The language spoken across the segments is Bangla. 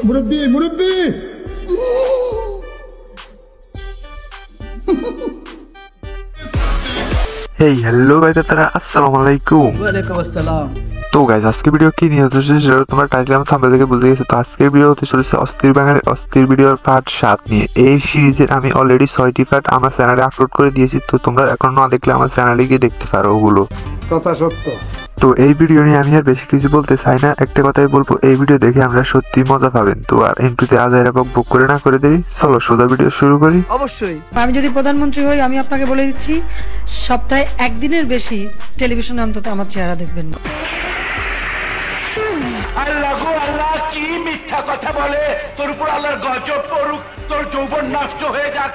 মুরব্বি মুরব্বি হেই হ্যালো গাইস, আসসালামু আলাইকুম। ওয়ালাইকুম আসসালাম। তো গাইস, আজকে ভিডিও কি নিয়ে হচ্ছে সেটা তোমার টাইটেল আমার থাম্বনেল দেখে বুঝে গেছে। তো আজকের ভিডিও হতে চলেছে অস্থির বাঙালি অস্থির ভিডিওর পার্ট 7 নিয়ে। এই সিরিজের আমি অলরেডি 6টি পার্ট আমার চ্যানেলে আপলোড করে দিয়েছি, তো তোমরা এখন না দেখলে আমার চ্যানেলে গিয়ে দেখতে পারো ওগুলো। কথা সত্য। তো এই ভিডিও নিয়ে আমি আর বেশি কিছু বলতে চাই না, একটা কথাই বলবো, এই ভিডিও দেখে আমরা সত্যি মজা পাবেন। তো আর এন্টুতে আজ এরকম বুক করে না করে দেই, চলো সোজা ভিডিও শুরু করি। অবশ্যই আমি যদি প্রধানমন্ত্রী হই, আমি আপনাকে বলে দিচ্ছি, সপ্তাহে একদিনের বেশি টেলিভিশনে অন্তত আমার চেহারা দেখবেন না। আল্লাহ গো আল্লাহ, কি মিথ্যা কথা বলে, তোর উপর আল্লাহর গজব পড়ুক, তোর যৌবন নষ্ট হয়ে যাক।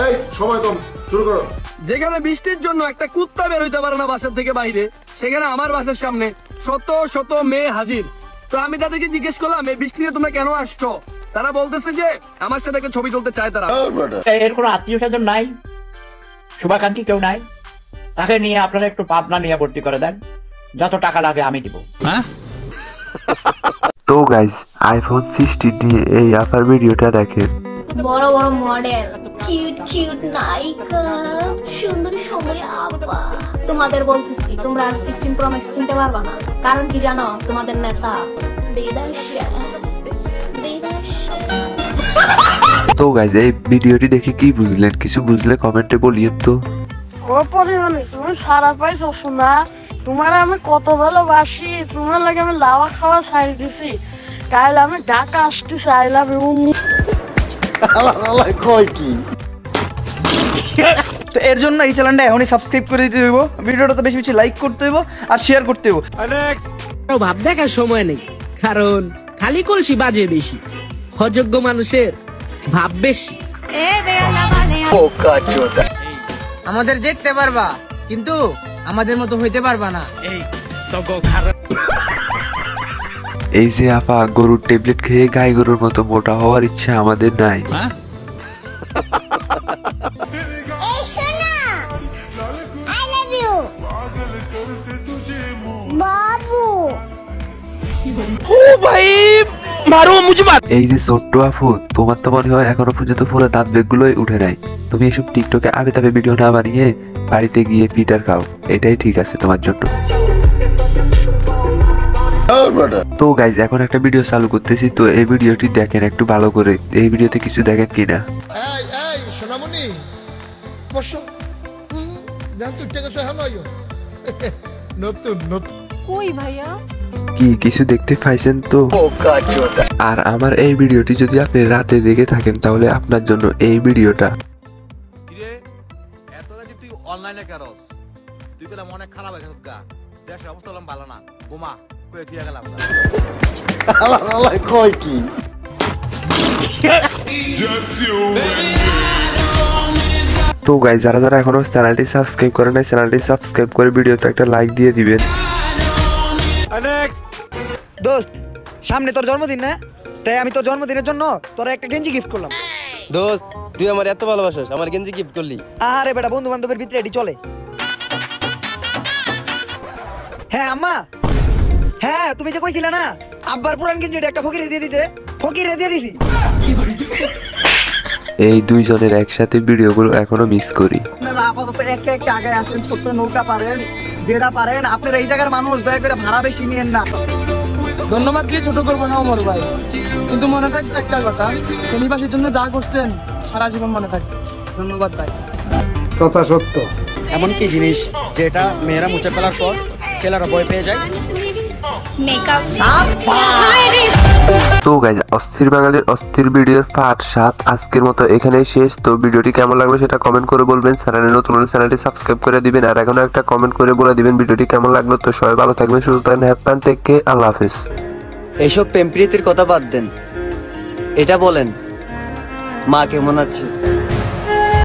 এই সময় কম, শুরু করো। যেখানে বৃষ্টির জন্য একটা কুত্তা বের হইতে পারে না বাসার থেকে বাইরে, সেখানে আমার বাসার সামনে শত শত মেয়ে হাজির। তো আমি তাদেরকে জিজ্ঞেস করলাম, এই বৃষ্টিতে তোমরা কেন আসছো? তারা বলতেছে যে আমার সাথে একটা ছবি তুলতে চায় তারা। এর কোনো আত্মীয় স্বজন নাই, শুভাকাঙ্ক্ষী কেউ নাই, তাকে নিয়ে আপনারা একটু পাবনা নিয়ে ভর্তি করে দেন, যত টাকা লাগে আমি দিব। তো গাইস, আইফোন 16 নিয়ে এই আফার ভিডিওটা দেখেন। বড় বড় মডেল, কিউট কিউট নায়িকা, সুন্দরী সুন্দরী আপা। তোমাদের বলতেছি, তোমরা আর 16 প্রো ম্যাক্স কিনতে পারবা না। কারণ কি জানো? তোমাদের নেতা বেদাশা। তো গাইস, এই ভিডিওটি দেখে কি বুঝলেন? কিছু বুঝলে কমেন্টে বলিয়েন তো। ও পরিমাণে তুমি সারা পাইছো শোনা, তোমার আমি কত ভালোবাসি, তোমার লাগে আমি লাওয়া খাওয়া ছাড়ি দিছি। কাল আমি ঢাকা আসতেছি, আই লাভ ইউ। তো এর জন্য এই চ্যানেলটা এখনই সাবস্ক্রাইব করে দিতে হইব, ভিডিওটা তো বেশি বেশি লাইক করতে হইব আর শেয়ার করতে হইব। ভাব দেখার সময় নেই, কারণ খালি কলসি বাজে বেশি, অযোগ্য মানুষের ভাব বেশি। আমাদের দেখতে পারবা, কিন্তু আমাদের মতো হইতে পারবা না। এই এই যে আপা, গরুর ট্যাবলেট খেয়ে গাই গরুর মতো মোটা হওয়ার ইচ্ছা আমাদের নাই। এই যে ছোট্ট আপু, তোমার তো মনে হয় এখনো পর্যন্ত পুরো দাঁত বেগগুলোই উঠে নাই। তুমি এসব টিকটকে আবে তাবে ভিডিও না বানিয়ে বাড়িতে গিয়ে পিটার খাও, এটাই ঠিক আছে তোমার জন্য। তো গাইজ, এখন একটা ভিডিও চালু করতেছি, তো এই ভিডিওটি দেখেন একটু ভালো করে। এই ভিডিওতে কিছু দেখেন কিনা। সোনামণি বসো, জান তুই টেকে নতুন নতুন কই ভাইয়া? কি কিছু দেখতে পাইছেন তো? আর আমার এই ভিডিওটি যদি আপনি রাতে দেখে থাকেন, তাহলে আপনার জন্য এই ভিডিওটা। এত রাতে তুই অনলাইনে করস, তুই বলে মনে খারাপ হয়ে গেল গা, দেশের অবস্থা হলাম ভালো না, ঘুমা কই দিয়া গেলাম। আল্লাহ কয় কি? তো গাইজ, যারা যারা এখনো চ্যানেলটি সাবস্ক্রাইব করে নাই, চ্যানেলটি সাবস্ক্রাইব করে ভিডিওতে একটা লাইক দিয়ে দিবেন। দোস্ত, সামনে তোর জন্মদিন না? তাই আমি তোর জন্মদিনের জন্য তোর একটা গেঞ্জি গিফট করলাম। দোস্ত, তুই আমার এত ভালোবাসিস, আমার গেঞ্জি গিফট করলি? আরে বেটা, বন্ধু বান্ধবের ভিতরে এটি চলে। হ্যাঁ আম্মা, হ্যাঁ তুমি যে কইছিলে না আব্বার পুরান গেঞ্জি একটা ফকিরে দিয়ে দিতে, ফকিরে দিয়ে দিছি। এই দুইজনের একসাথে ভিডিওগুলো এখনো মিস করি। আপনারা আপাতত একটা একটা আগে আসেন, ছোট্ট নৌকা পারেন, যেটা পারেন। আপনারা এই জায়গার মানুষ, দয়া করে ভাড়া বেশি নিয়েন না। ধন্যবাদ দিয়ে ছোট করবো না ওমর ভাই, কিন্তু মনে থাকবে একটা কথা, নিবাসীর জন্য যা করছেন সারা জীবন মনে থাকবে। ধন্যবাদ ভাই। কথা সত্য। এমন কি জিনিস যেটা মেয়েরা মুছে ফেলার পর ছেলেরা ভয় পেয়ে যায়? মেকআপ। তো গাইজ, অস্থির বাঙালির অস্থির ভিডিওর পার্ট 7 আজকের মতো এখানেই শেষ। তো ভিডিওটি কেমন লাগলো সেটা কমেন্ট করে বলবেন। চ্যানেলে নতুন হলে চ্যানেলটি সাবস্ক্রাইব করে দিবেন, আর এখনো একটা কমেন্ট করে বলে দিবেন ভিডিওটি কেমন লাগলো। তো সবাই ভালো থাকবেন, সুস্থ থাকবেন, হ্যাভ ফান, টেক কেয়ার, আল্লাহ হাফেজ। এইসব প্রেমপ্রীতির কথা বাদ দেন, এটা বলেন মা কেমন আছে?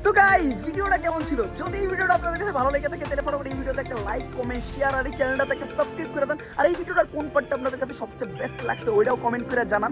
তো গাইস, ভিডিওটা কেমন ছিল? যদি এই ভিডিওটা আপনাদের কাছে ভালো লেগে থাকে, তাহলে ফটাফট এই ভিডিওতে একটা লাইক, কমেন্ট, শেয়ার আর এই চ্যানেলটাকে সাবস্ক্রাইব করে দেন। আর এই ভিডিওটার কোন পার্টটা আপনাদের কাছে সবচেয়ে বেস্ট লাগছে ওইটাও কমেন্ট করে জানান।